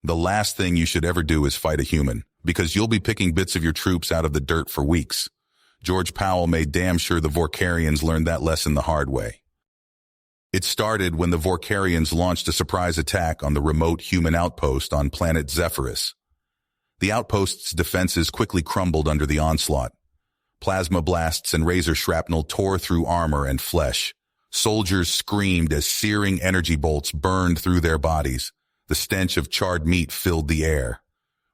The last thing you should ever do is fight a human, because you'll be picking bits of your troops out of the dirt for weeks. George Powell made damn sure the Vorkarians learned that lesson the hard way. It started when the Vorkarians launched a surprise attack on the remote human outpost on planet Zephyrus. The outpost's defenses quickly crumbled under the onslaught. Plasma blasts and razor shrapnel tore through armor and flesh. Soldiers screamed as searing energy bolts burned through their bodies. The stench of charred meat filled the air.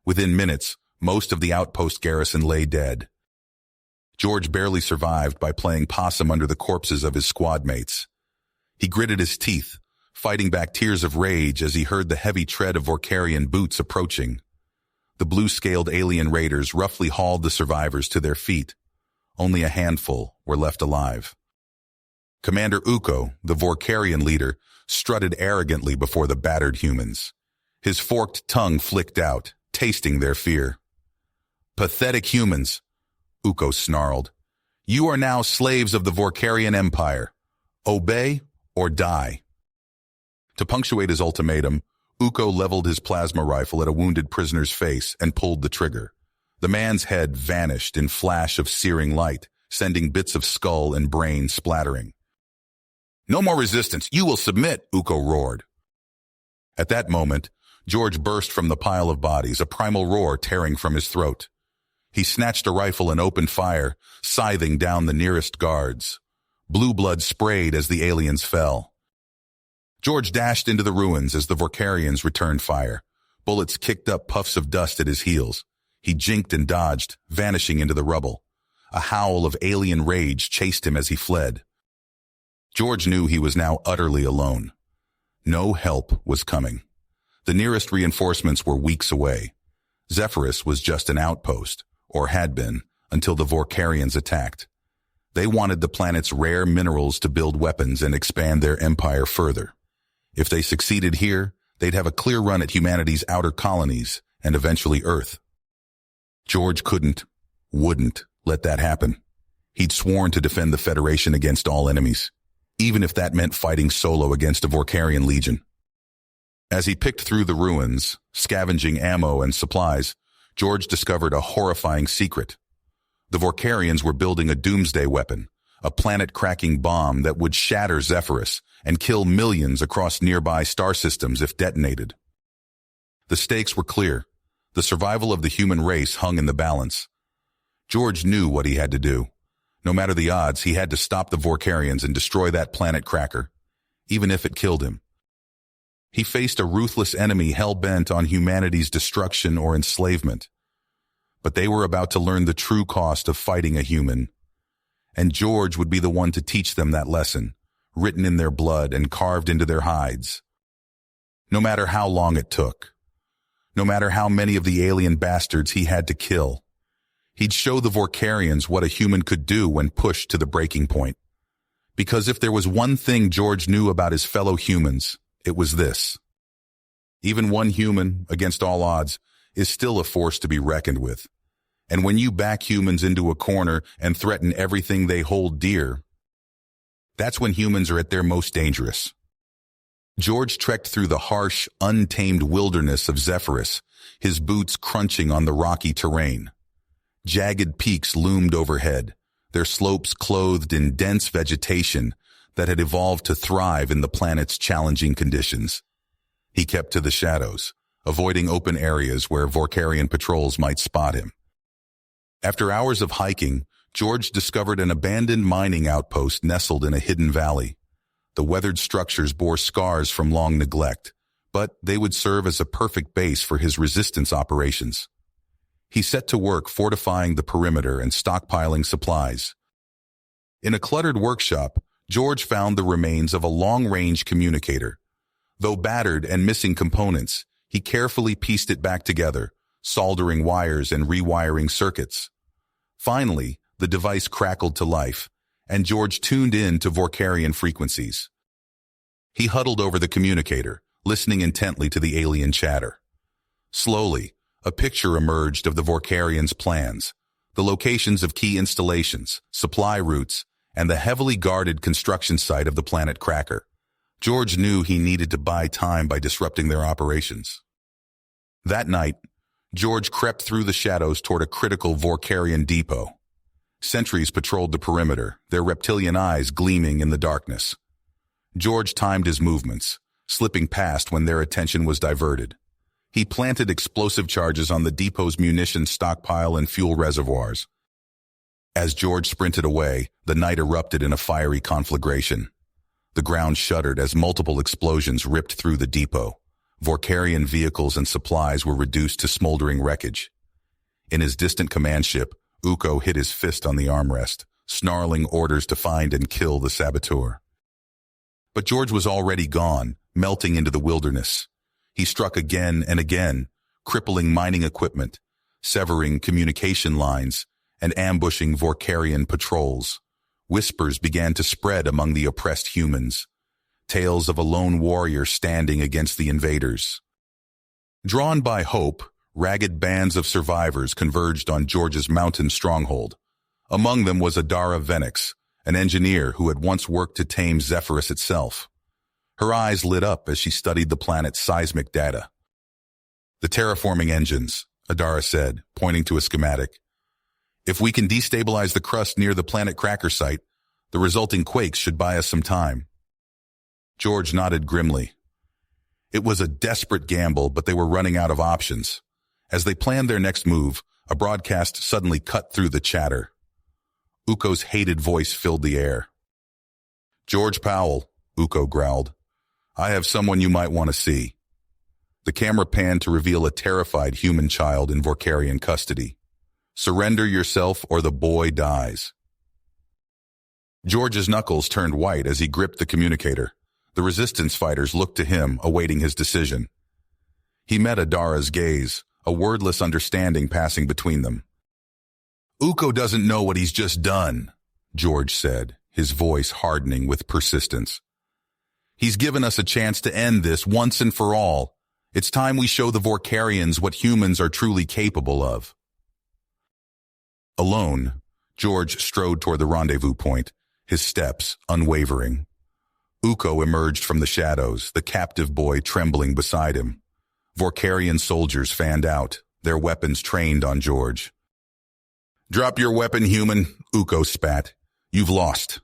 Within minutes, most of the outpost garrison lay dead. George barely survived by playing possum under the corpses of his squad mates. He gritted his teeth, fighting back tears of rage as he heard the heavy tread of Vorkarian boots approaching. The blue-scaled alien raiders roughly hauled the survivors to their feet. Only a handful were left alive. Commander Uko, the Vorkarian leader, strutted arrogantly before the battered humans. His forked tongue flicked out, tasting their fear. "Pathetic humans," Uko snarled. "You are now slaves of the Vorkarian Empire. Obey or die." To punctuate his ultimatum, Uko leveled his plasma rifle at a wounded prisoner's face and pulled the trigger. The man's head vanished in flash of searing light, sending bits of skull and brain splattering. "No more resistance, you will submit," Uko roared. At that moment, George burst from the pile of bodies, a primal roar tearing from his throat. He snatched a rifle and opened fire, scything down the nearest guards. Blue blood sprayed as the aliens fell. George dashed into the ruins as the Vorkarians returned fire. Bullets kicked up puffs of dust at his heels. He jinked and dodged, vanishing into the rubble. A howl of alien rage chased him as he fled. George knew he was now utterly alone. No help was coming. The nearest reinforcements were weeks away. Zephyrus was just an outpost, or had been, until the Vorkarians attacked. They wanted the planet's rare minerals to build weapons and expand their empire further. If they succeeded here, they'd have a clear run at humanity's outer colonies and eventually Earth. George wouldn't let that happen. He'd sworn to defend the Federation against all enemies, even if that meant fighting solo against a Vorkarian legion. As he picked through the ruins, scavenging ammo and supplies, George discovered a horrifying secret. The Vorkarians were building a doomsday weapon, a planet-cracking bomb that would shatter Zephyrus and kill millions across nearby star systems if detonated. The stakes were clear. The survival of the human race hung in the balance. George knew what he had to do. No matter the odds, he had to stop the Vorkarians and destroy that planet cracker, even if it killed him. He faced a ruthless enemy hell-bent on humanity's destruction or enslavement. But they were about to learn the true cost of fighting a human. And George would be the one to teach them that lesson, written in their blood and carved into their hides. No matter how long it took, no matter how many of the alien bastards he had to kill, he'd show the Vorkarians what a human could do when pushed to the breaking point. Because if there was one thing George knew about his fellow humans, it was this. Even one human, against all odds, is still a force to be reckoned with. And when you back humans into a corner and threaten everything they hold dear, that's when humans are at their most dangerous. George trekked through the harsh, untamed wilderness of Zephyrus, his boots crunching on the rocky terrain. Jagged peaks loomed overhead, their slopes clothed in dense vegetation that had evolved to thrive in the planet's challenging conditions. He kept to the shadows, avoiding open areas where Vorkarian patrols might spot him. After hours of hiking, George discovered an abandoned mining outpost nestled in a hidden valley. The weathered structures bore scars from long neglect, but they would serve as a perfect base for his resistance operations. He set to work fortifying the perimeter and stockpiling supplies. In a cluttered workshop, George found the remains of a long-range communicator. Though battered and missing components, he carefully pieced it back together, soldering wires and rewiring circuits. Finally, the device crackled to life, and George tuned in to Vorkarian frequencies. He huddled over the communicator, listening intently to the alien chatter. Slowly, a picture emerged of the Vorkarians' plans, the locations of key installations, supply routes, and the heavily guarded construction site of the planet cracker. George knew he needed to buy time by disrupting their operations. That night, George crept through the shadows toward a critical Vorkarian depot. Sentries patrolled the perimeter, their reptilian eyes gleaming in the darkness. George timed his movements, slipping past when their attention was diverted. He planted explosive charges on the depot's munitions stockpile and fuel reservoirs. As George sprinted away, the night erupted in a fiery conflagration. The ground shuddered as multiple explosions ripped through the depot. Vorkarian vehicles and supplies were reduced to smoldering wreckage. In his distant command ship, Uko hit his fist on the armrest, snarling orders to find and kill the saboteur. But George was already gone, melting into the wilderness. He struck again and again, crippling mining equipment, severing communication lines, and ambushing Vorkarian patrols. Whispers began to spread among the oppressed humans, tales of a lone warrior standing against the invaders. Drawn by hope, ragged bands of survivors converged on George's mountain stronghold. Among them was Adara Venix, an engineer who had once worked to tame Zephyrus itself. Her eyes lit up as she studied the planet's seismic data. "The terraforming engines," Adara said, pointing to a schematic. "If we can destabilize the crust near the planet cracker site, the resulting quakes should buy us some time." George nodded grimly. It was a desperate gamble, but they were running out of options. As they planned their next move, a broadcast suddenly cut through the chatter. Uko's hated voice filled the air. "George Powell," Uko growled. "I have someone you might want to see." The camera panned to reveal a terrified human child in Vorkarian custody. "Surrender yourself or the boy dies." George's knuckles turned white as he gripped the communicator. The resistance fighters looked to him, awaiting his decision. He met Adara's gaze, a wordless understanding passing between them. "Uko doesn't know what he's just done," George said, his voice hardening with persistence. "He's given us a chance to end this once and for all. It's time we show the Vorkarians what humans are truly capable of." Alone, George strode toward the rendezvous point, his steps unwavering. Uko emerged from the shadows, the captive boy trembling beside him. Vorkarian soldiers fanned out, their weapons trained on George. "Drop your weapon, human," Uko spat. "You've lost."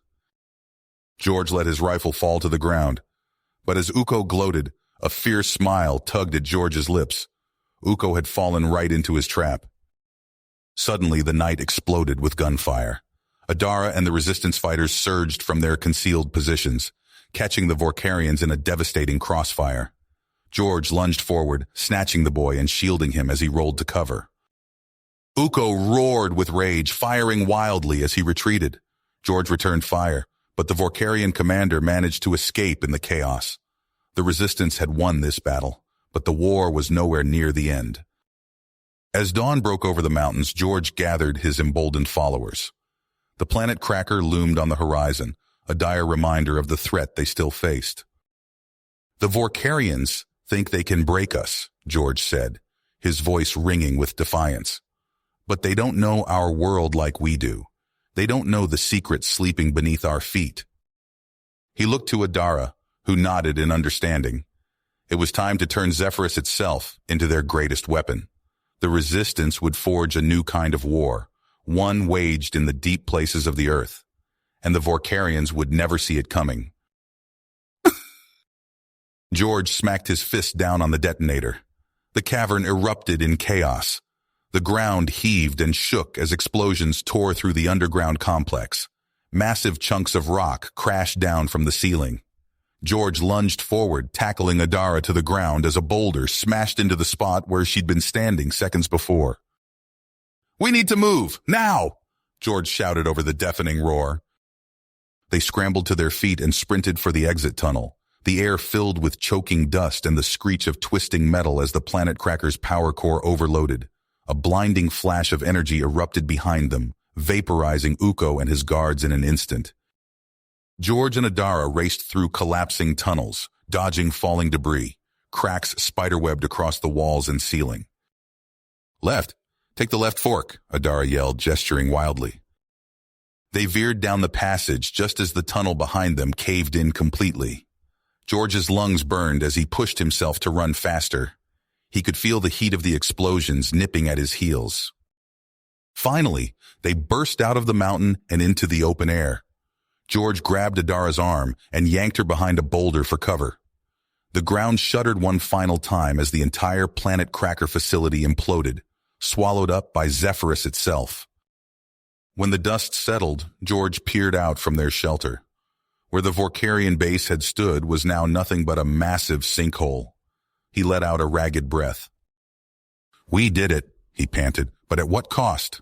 George let his rifle fall to the ground, but as Uko gloated, a fierce smile tugged at George's lips. Uko had fallen right into his trap. Suddenly, the night exploded with gunfire. Adara and the resistance fighters surged from their concealed positions, catching the Vorkarians in a devastating crossfire. George lunged forward, snatching the boy and shielding him as he rolled to cover. Uko roared with rage, firing wildly as he retreated. George returned fire, but the Vorkarian commander managed to escape in the chaos. The resistance had won this battle, but the war was nowhere near the end. As dawn broke over the mountains, George gathered his emboldened followers. The planet cracker loomed on the horizon, a dire reminder of the threat they still faced. "The Vorkarians think they can break us," George said, his voice ringing with defiance. "But they don't know our world like we do. They don't know the secrets sleeping beneath our feet." He looked to Adara, who nodded in understanding. It was time to turn Zephyrus itself into their greatest weapon. The resistance would forge a new kind of war, one waged in the deep places of the earth, and the Vorkarians would never see it coming. George smacked his fist down on the detonator. The cavern erupted in chaos. The ground heaved and shook as explosions tore through the underground complex. Massive chunks of rock crashed down from the ceiling. George lunged forward, tackling Adara to the ground as a boulder smashed into the spot where she'd been standing seconds before. "We need to move, now!" George shouted over the deafening roar. They scrambled to their feet and sprinted for the exit tunnel, the air filled with choking dust and the screech of twisting metal as the planet cracker's power core overloaded. A blinding flash of energy erupted behind them, vaporizing Uko and his guards in an instant. George and Adara raced through collapsing tunnels, dodging falling debris, cracks spiderwebbed across the walls and ceiling. "Left! Take the left fork," Adara yelled, gesturing wildly. They veered down the passage just as the tunnel behind them caved in completely. George's lungs burned as he pushed himself to run faster. He could feel the heat of the explosions nipping at his heels. Finally, they burst out of the mountain and into the open air. George grabbed Adara's arm and yanked her behind a boulder for cover. The ground shuddered one final time as the entire Planet Cracker facility imploded, swallowed up by Zephyrus itself. When the dust settled, George peered out from their shelter. Where the Vorkarian base had stood was now nothing but a massive sinkhole. He let out a ragged breath. "We did it," he panted, "but at what cost?"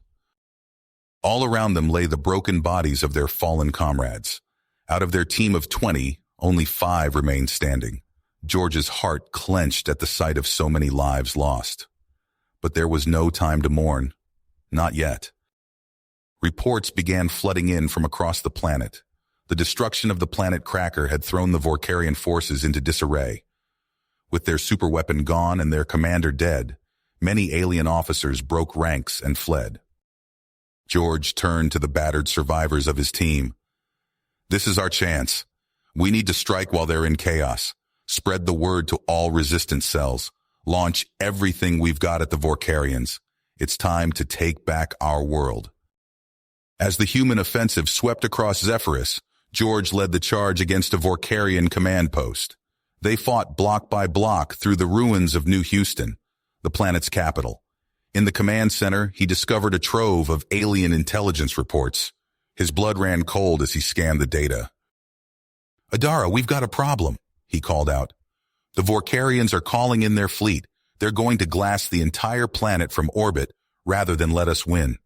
All around them lay the broken bodies of their fallen comrades. Out of their team of 20, only 5 remained standing. George's heart clenched at the sight of so many lives lost. But there was no time to mourn. Not yet. Reports began flooding in from across the planet. The destruction of the Planet Cracker had thrown the Vorkarian forces into disarray. With their superweapon gone and their commander dead, many alien officers broke ranks and fled. George turned to the battered survivors of his team. "This is our chance. We need to strike while they're in chaos. Spread the word to all resistance cells. Launch everything we've got at the Vorkarians. It's time to take back our world." As the human offensive swept across Zephyrus, George led the charge against a Vorkarian command post. They fought block by block through the ruins of New Houston, the planet's capital. In the command center, he discovered a trove of alien intelligence reports. His blood ran cold as he scanned the data. "Adara, we've got a problem," he called out. "The Vorkarians are calling in their fleet. They're going to glass the entire planet from orbit rather than let us win."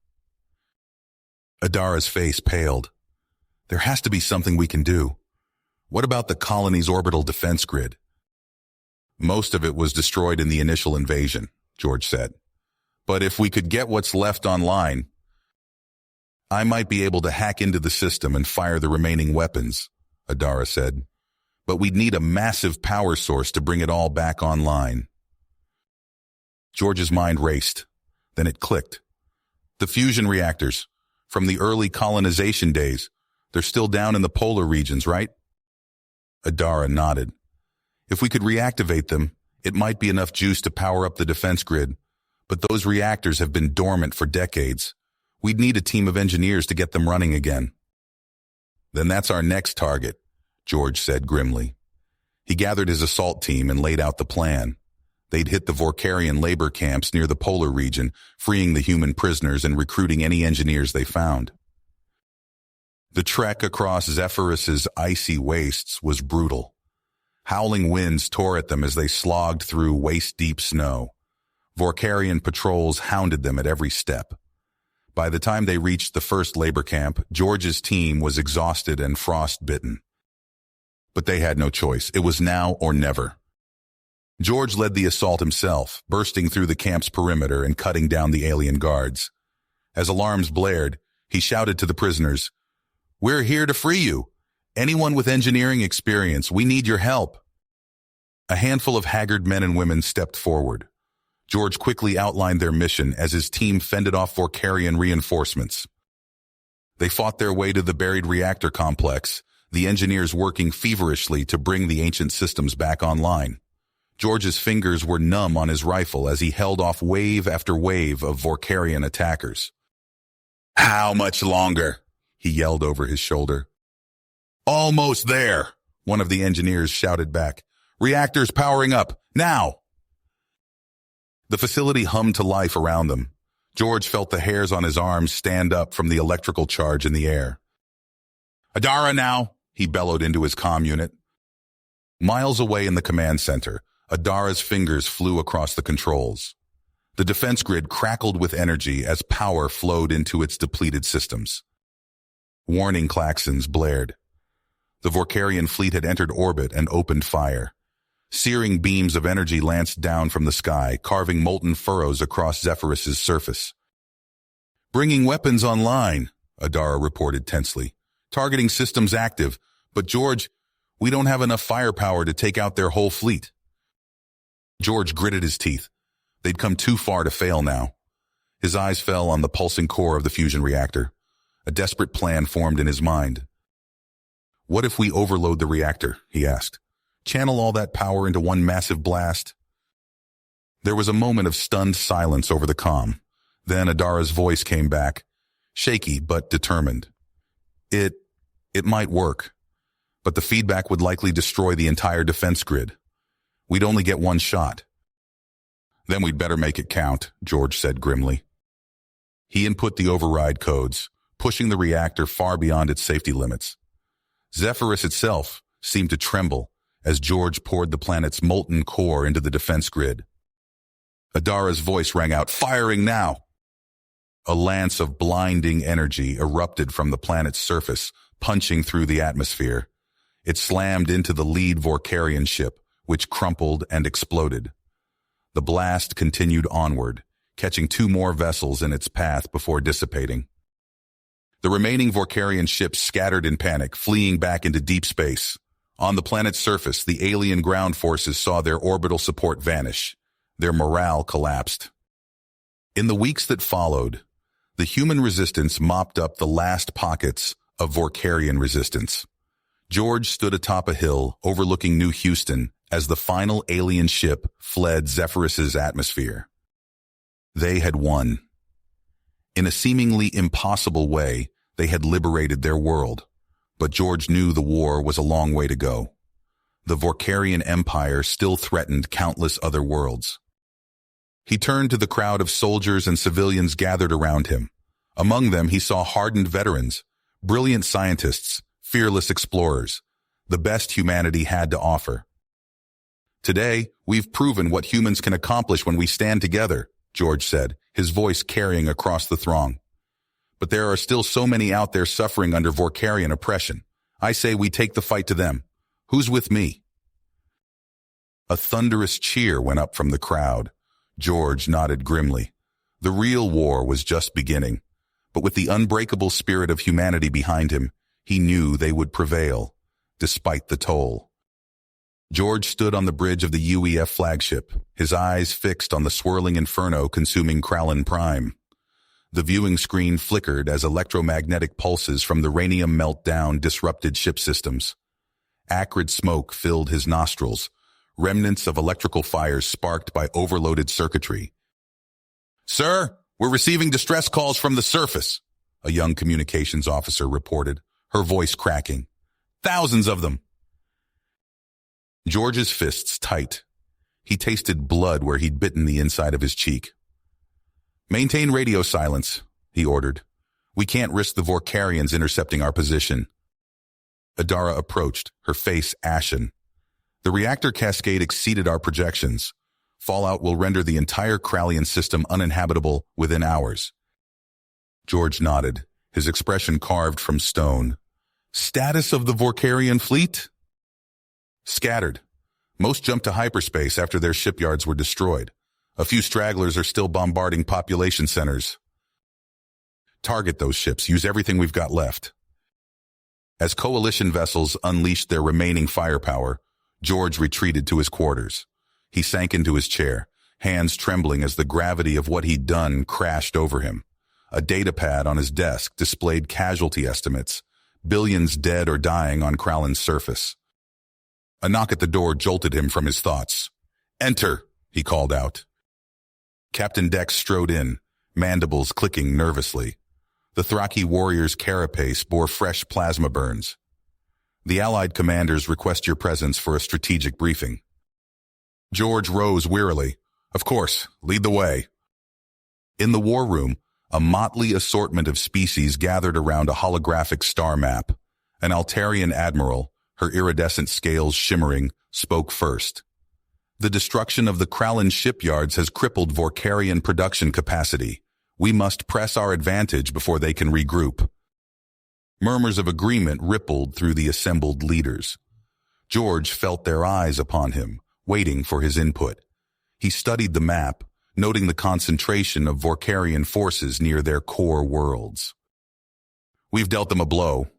Adara's face paled. "There has to be something we can do. What about the colony's orbital defense grid?" "Most of it was destroyed in the initial invasion," George said. "But if we could get what's left online, I might be able to hack into the system and fire the remaining weapons," Adara said. "But we'd need a massive power source to bring it all back online." George's mind raced. Then it clicked. The fusion reactors, from the early colonization days, they're still down in the polar regions, right? Adara nodded. "If we could reactivate them, it might be enough juice to power up the defense grid. But those reactors have been dormant for decades. We'd need a team of engineers to get them running again." "Then that's our next target," George said grimly. He gathered his assault team and laid out the plan. They'd hit the Vorkarian labor camps near the polar region, freeing the human prisoners and recruiting any engineers they found. The trek across Zephyrus's icy wastes was brutal. Howling winds tore at them as they slogged through waist-deep snow. Vorkarian patrols hounded them at every step. By the time they reached the first labor camp, George's team was exhausted and frost-bitten. But they had no choice. It was now or never. George led the assault himself, bursting through the camp's perimeter and cutting down the alien guards. As alarms blared, he shouted to the prisoners, "We're here to free you. Anyone with engineering experience, we need your help." A handful of haggard men and women stepped forward. George quickly outlined their mission as his team fended off Vorkarian reinforcements. They fought their way to the buried reactor complex, the engineers working feverishly to bring the ancient systems back online. George's fingers were numb on his rifle as he held off wave after wave of Vorkarian attackers. "How much longer?" he yelled over his shoulder. "Almost there," one of the engineers shouted back. "Reactors powering up, now!" The facility hummed to life around them. George felt the hairs on his arms stand up from the electrical charge in the air. "Adara now," he bellowed into his comm unit. Miles away in the command center, Adara's fingers flew across the controls. The defense grid crackled with energy as power flowed into its depleted systems. Warning klaxons blared. The Vorkarian fleet had entered orbit and opened fire. Searing beams of energy lanced down from the sky, carving molten furrows across Zephyrus's surface. "Bringing weapons online," Adara reported tensely. "Targeting systems active, but George, we don't have enough firepower to take out their whole fleet." George gritted his teeth. They'd come too far to fail now. His eyes fell on the pulsing core of the fusion reactor. A desperate plan formed in his mind. "What if we overload the reactor?" he asked. "Channel all that power into one massive blast?" There was a moment of stunned silence over the comm. Then Adara's voice came back, shaky but determined. It might work, but the feedback would likely destroy the entire defense grid. We'd only get one shot. Then we'd better make it count, George said grimly. He input the override codes, pushing the reactor far beyond its safety limits. Zephyrus itself seemed to tremble as George poured the planet's molten core into the defense grid. Adara's voice rang out, "Firing now!" A lance of blinding energy erupted from the planet's surface, punching through the atmosphere. It slammed into the lead Vorkarian ship, which crumpled and exploded. The blast continued onward, catching 2 more vessels in its path before dissipating. The remaining Vorkarian ships scattered in panic, fleeing back into deep space. On the planet's surface, the alien ground forces saw their orbital support vanish. Their morale collapsed. In the weeks that followed, the human resistance mopped up the last pockets of Vorkarian resistance. George stood atop a hill overlooking New Houston as the final alien ship fled Zephyrus's atmosphere. They had won. In a seemingly impossible way, they had liberated their world, but George knew the war was a long way to go. The Vorkarian Empire still threatened countless other worlds. He turned to the crowd of soldiers and civilians gathered around him. Among them, he saw hardened veterans, brilliant scientists, fearless explorers, the best humanity had to offer. Today, we've proven what humans can accomplish when we stand together, George said, his voice carrying across the throng. But there are still so many out there suffering under Vorkarian oppression. I say we take the fight to them. Who's with me? A thunderous cheer went up from the crowd. George nodded grimly. The real war was just beginning, but with the unbreakable spirit of humanity behind him, he knew they would prevail, despite the toll. George stood on the bridge of the UEF flagship, his eyes fixed on the swirling inferno consuming Kralin Prime. The viewing screen flickered as electromagnetic pulses from the radium meltdown disrupted ship systems. Acrid smoke filled his nostrils, remnants of electrical fires sparked by overloaded circuitry. "Sir, we're receiving distress calls from the surface," a young communications officer reported, her voice cracking. "Thousands of them." George's fists tight. He tasted blood where he'd bitten the inside of his cheek. "Maintain radio silence," he ordered. "We can't risk the Vorkarians intercepting our position." Adara approached, her face ashen. "The reactor cascade exceeded our projections. Fallout will render the entire Kralian system uninhabitable within hours." George nodded, his expression carved from stone. "Status of the Vorkarian fleet?" "Scattered. Most jumped to hyperspace after their shipyards were destroyed. A few stragglers are still bombarding population centers." "Target those ships. Use everything we've got left." As coalition vessels unleashed their remaining firepower, George retreated to his quarters. He sank into his chair, hands trembling as the gravity of what he'd done crashed over him. A datapad on his desk displayed casualty estimates, billions dead or dying on Kralin's surface. A knock at the door jolted him from his thoughts. "Enter," he called out. Captain Dex strode in, mandibles clicking nervously. The Thraki warrior's carapace bore fresh plasma burns. "The Allied commanders request your presence for a strategic briefing." George rose wearily. "Of course, lead the way." In the war room, a motley assortment of species gathered around a holographic star map. An Altarian admiral, her iridescent scales shimmering, spoke first. "The destruction of the Kralin shipyards has crippled Vorkarian production capacity. We must press our advantage before they can regroup." Murmurs of agreement rippled through the assembled leaders. George felt their eyes upon him, waiting for his input. He studied the map, noting the concentration of Vorkarian forces near their core worlds. "We've dealt them a blow,"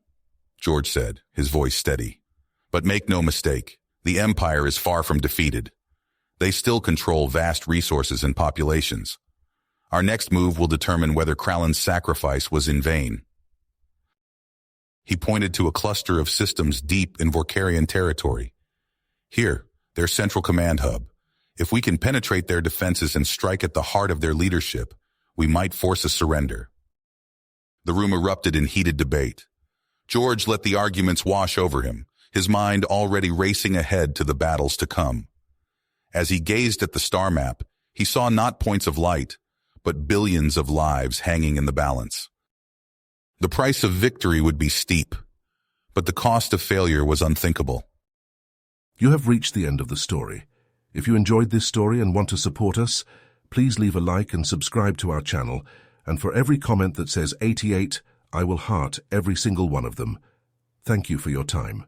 George said, his voice steady. "But make no mistake, the Empire is far from defeated. They still control vast resources and populations. Our next move will determine whether Kralin's sacrifice was in vain." He pointed to a cluster of systems deep in Vorkarian territory. "Here, their central command hub. If we can penetrate their defenses and strike at the heart of their leadership, we might force a surrender. The room erupted in heated debate. George let the arguments wash over him, his mind already racing ahead to the battles to come. As he gazed at the star map, he saw not points of light, but billions of lives hanging in the balance. The price of victory would be steep, but the cost of failure was unthinkable. You have reached the end of the story. If you enjoyed this story and want to support us, please leave a like and subscribe to our channel, and for every comment that says 88, I will heart every single one of them. Thank you for your time.